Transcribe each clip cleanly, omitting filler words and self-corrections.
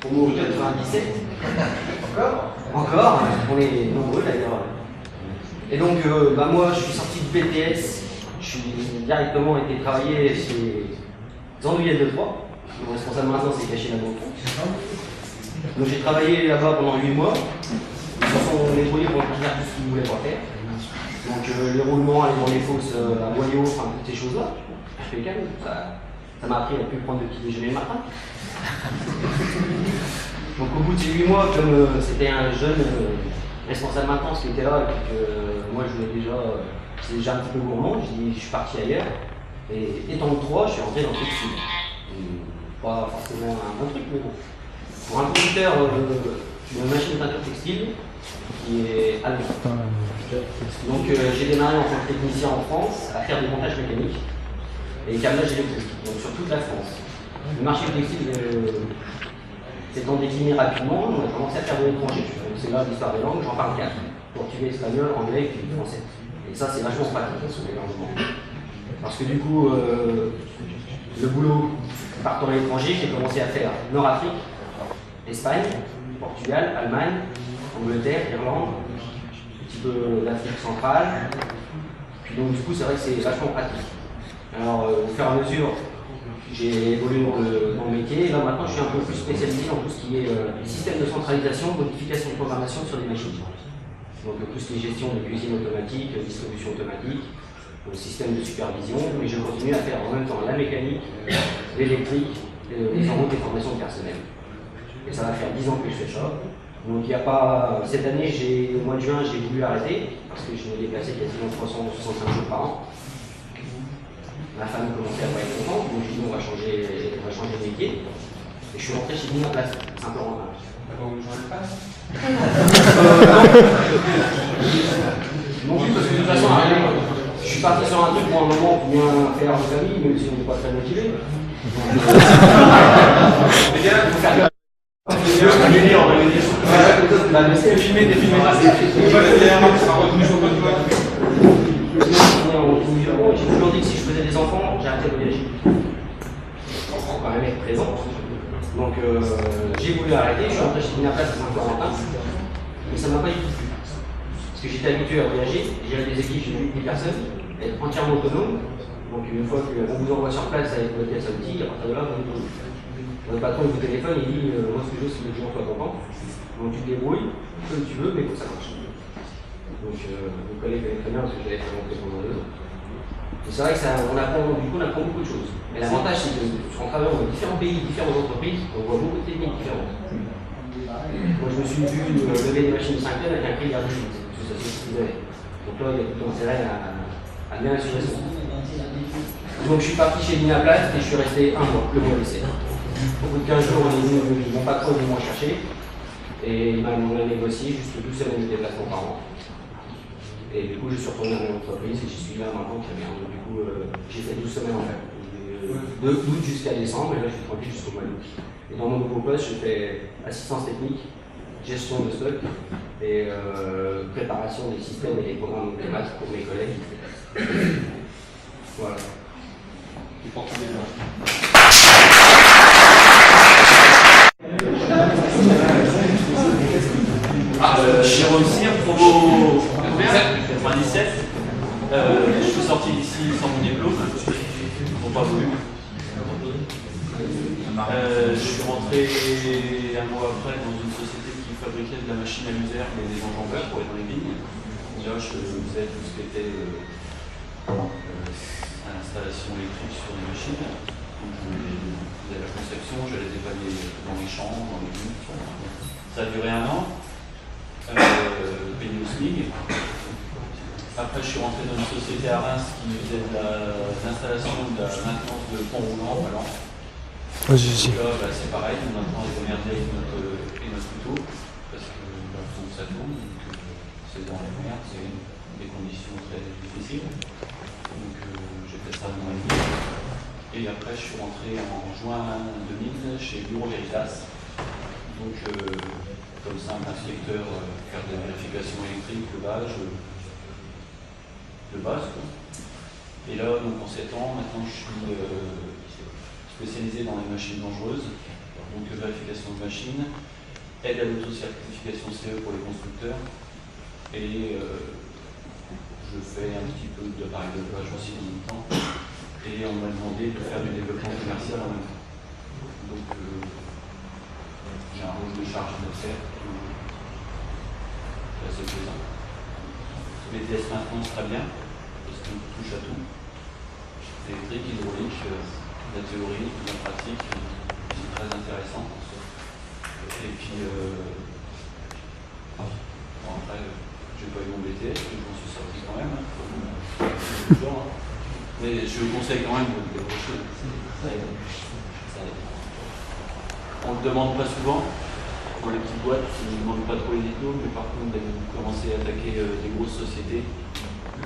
Au mot 97. Encore, on est nombreux d'ailleurs. Et donc, moi, je suis sorti du BTS, je suis directement été travailler chez Andouillettes de Troyes. Le responsable maintenant s'est caché là-bas au fond. Donc, j'ai travaillé là-bas pendant 8 mois. Ils se sont débrouillés pour faire tout ce qu'ils ne voulaient pas faire. Donc, les roulements, aller dans les fosses à boyaux, enfin, toutes ces choses-là. Je fais calme, ça m'a appris à ne plus prendre de petit déjeuner le matin. Donc au bout de ces 8 mois, comme c'était un jeune responsable maintenance qui était là, et puis que moi je voulais j'étais déjà un petit peu gourmand, je suis parti ailleurs. Et étant de 3, je suis rentré dans le textile. Pas forcément un bon truc, mais bon. Pour un producteur de machine de peinture textile qui est allemand. Donc j'ai démarré en tant que technicien en France à faire des montages mécaniques et câblage électrique, donc sur toute la France. Le marché du textile s'étant décliné rapidement, on a commencé à faire de l'étranger. C'est là l'histoire des langues, j'en parle 4. Portugais, espagnol, anglais et français. Et ça, c'est vachement pratique sur les langues. Parce que du coup, le boulot partant à l'étranger, j'ai commencé à faire Nord-Afrique, Espagne, Portugal, Allemagne, Angleterre, Irlande, un petit peu l'Afrique centrale. Puis donc du coup, c'est vrai que c'est vachement pratique. Alors, au fur et à mesure, j'ai évolué dans le métier, et là maintenant je suis un peu plus spécialisé dans tout ce qui est système de centralisation, modification de programmation sur les machines. Donc tout ce qui est gestion de cuisine automatique, distribution automatique, système de supervision, mais je continue à faire en même temps la mécanique, l'électrique, les envois des formations personnelles. Et ça va faire 10 ans que je fais ça. Donc il n'y a pas. Cette année, au mois de juin, j'ai voulu arrêter, parce que je me déplaçais quasiment 365 jours par an. Ma femme commençait à pas être contente, donc je dis on va changer de métier. Et je suis rentré chez Dina Place, simplement. D'accord, vous changez de place Non plus, parce que de toute façon, je suis parti sur un truc pour un moment pour bien faire de famille, même si on n'est pas très motivé. C'est bien, il faut faire de filmer. J'ai toujours dit que si je faisais des enfants, j'arrêtais de voyager. On prend quand même être présent. Donc j'ai voulu arrêter, je suis rentré chez Dina Place à Saint-Florentin, mais ça m'a pas du tout plu. Parce que j'étais habitué à voyager, gérer des équipes, j'ai vu des personnes, être entièrement autonome. Donc une fois qu'on vous envoie sur place avec votre pièce à outils, à partir de là, votre patron vous téléphone, il dit moi ce que je veux c'est que les gens soient contents. Donc tu te débrouilles, comme tu veux, mais il faut que ça marche. Donc vous connaissez très bien parce que j'avais fait monter pendant 2 ans. C'est vrai que on apprend beaucoup de choses. Mais l'avantage, c'est qu'en travaillant dans différents pays, différentes entreprises, on voit beaucoup de techniques différentes. Moi, je me suis vu lever des machines de 5 tonnes avec un prix vers 18, parce que ça c'est ce qu'ils avaient. Donc là, il y a tout intérêt à bien assurer ça. Donc je suis parti chez Dina Place et je suis resté 1 mois, le mois d'essai. Au bout de 15 jours, mon patron est venu me chercher et on a négocié juste 12 semaines de déplacement par an. Et du coup, je suis retourné dans mon entreprise et j'y suis là maintenant très bien. Donc, du coup, j'ai fait 12 semaines en fait. De août jusqu'à décembre, et là je suis tranquille jusqu'au mois d'août. Et dans mon nouveau poste, je fais assistance technique, gestion de stock et préparation des systèmes et des programmes de maths pour mes collègues. Voilà. Et portugais là. Jérôme Cyr, promo 97. Je suis sorti d'ici sans mon diplôme. Ils n'ont pas voulu. Je suis rentré 1 mois après dans une société qui fabriquait de la machine à l'usure et des enjambeurs pour être dans les vignes. Là, je faisais tout ce qui était installation électrique sur les machines. Donc, je faisais la conception, j'allais dépanner dans les champs, dans les vignes. Ça a duré 1 an. Payé au SMIC. Après, je suis rentré dans une société à Reims qui faisait de l'installation de la maintenance de ponts roulants. Alors, là, c'est pareil, maintenant on est emmerdé avec notre couteau parce que faut que ça tourne. C'est dans la mer, c'est des conditions très difficiles. Donc, j'ai fait ça dans ma vie. Et après, je suis rentré en juin 2000 chez Bureau Veritas. Donc, comme simple inspecteur, faire des vérifications électriques, levage, de base. Quoi. Et là, donc en 7 ans, maintenant je suis spécialisé dans les machines dangereuses. donc vérification de machines, aide à l'auto-certification CE pour les constructeurs, et je fais un petit peu d'appareil de plage aussi en même temps, et on m'a demandé de faire du développement commercial en même temps. Donc j'ai un rôle de charge d'affaires qui est assez plaisant. Les tests maintenance très bien, parce qu'on touche à tout. Électrique, hydraulique, la théorie, la pratique, c'est très intéressant. Et puis bon, après, j'ai pas eu mon BTS, mais je m'en suis sorti quand même. Toujours, hein. Mais je vous conseille quand même de débaucher. On ne le demande pas souvent. Pour les petites boîtes, on ne demande pas trop les diplômes, mais par contre, dès que vous commencez à attaquer des grosses sociétés,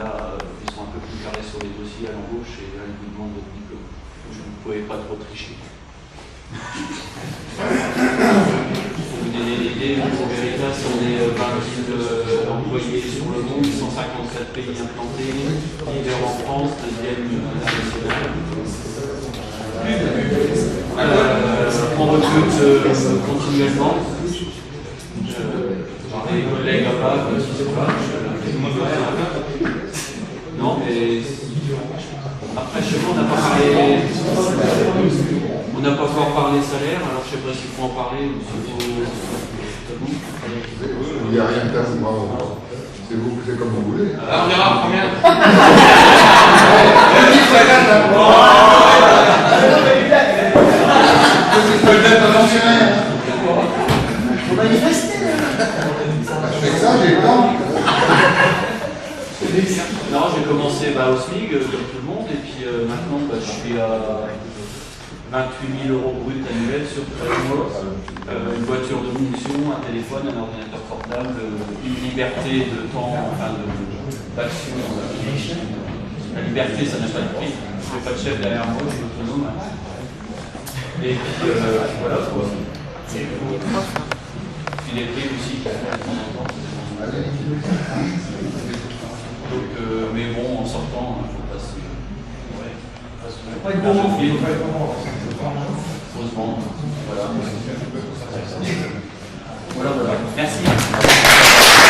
là, ils sont un peu plus carrés sur les dossiers à l'embauche et là, ils vous demandent votre diplôme. Donc, vous ne pouvez pas trop tricher. Pour vous donner l'idée, au Veritas, on est 20 000 employés sur le monde, 154 pays implantés, leader en France, deuxième international. On recrute continuellement. J'ai des collègues là-bas qui se battent. Non, mais après, chez nous, on n'a pas parlé. On n'a pas encore parlé salaire, alors je ne sais pas s'il faut en parler ou s'il faut. Il n'y a rien de tabou, moi. C'est vous, c'est comme vous voulez. Alors, on verra combien. Faut manifester. Avec ça, j'ai le temps. Non, j'ai commencé au SMIC, comme tout le monde, et puis maintenant, je suis à 28 000 € brut annuels sur 13 mois. Une voiture de fonction, un téléphone, un ordinateur portable, une liberté de temps, enfin d'action. La liberté, ça n'a pas de prix. Je n'ai pas de chef derrière moi, je suis autonome. Et puis voilà quoi. Puis les prix aussi, de temps en temps. Donc, mais bon, en sortant, il faut pas se. Pas être bon, Heureusement, voilà. Voilà. Merci.